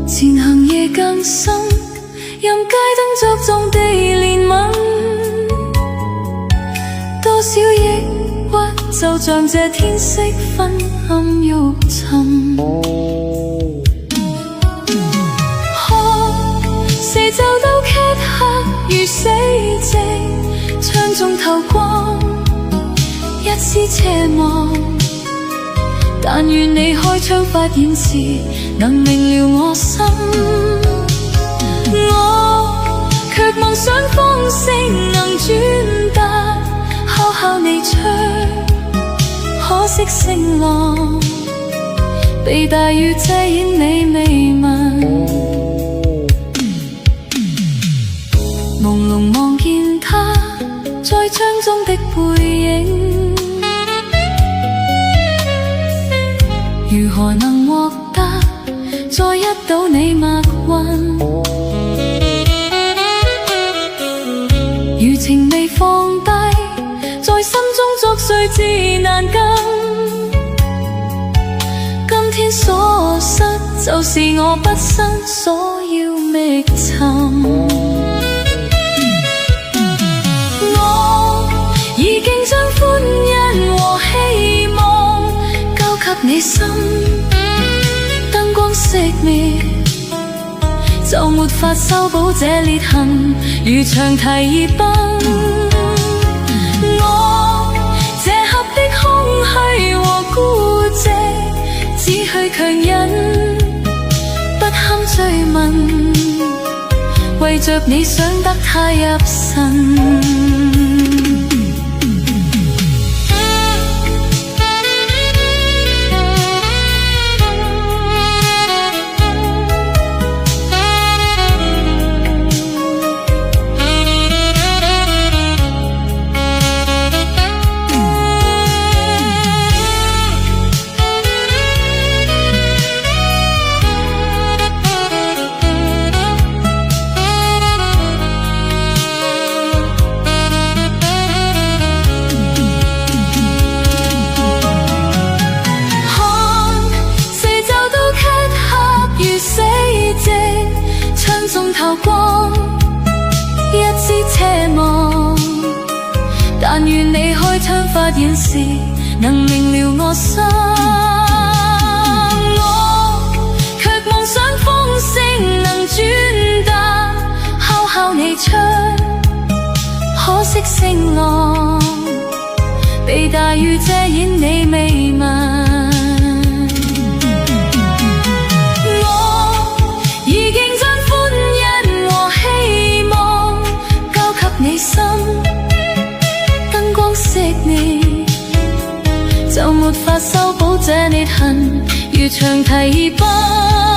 前行夜更深，任街燈作狀地憐憫，多少抑鬱就像這天色昏暗欲沉。看四周都漆黑如死寂，窗中透光一絲斜望，但願你開窗發現時能明了我心。我卻夢想風聲能轉達，敲敲你窗，可惜聲浪被大雨遮掩你未聞。朦朧望見他在窗中的背影，如何能獲得再一睹你墨韻？餘情未放低，在心中作祟至難禁。今天所失，就是我畢生所要覓尋。我已經將歡欣和希望交給你心，燈光熄滅就沒法修補這裂痕，如長堤崩。我這刻的空虛和孤寂，只許強忍，不堪追問，為着你想得太入神。透光一支奢望，但願你開窗發現時能明了我心。我卻夢想風聲能轉達，敲敲你窗，可惜聲浪被大雨遮掩你未聞。你心燈光熄滅，就沒法修補這裂痕，如長堤崩。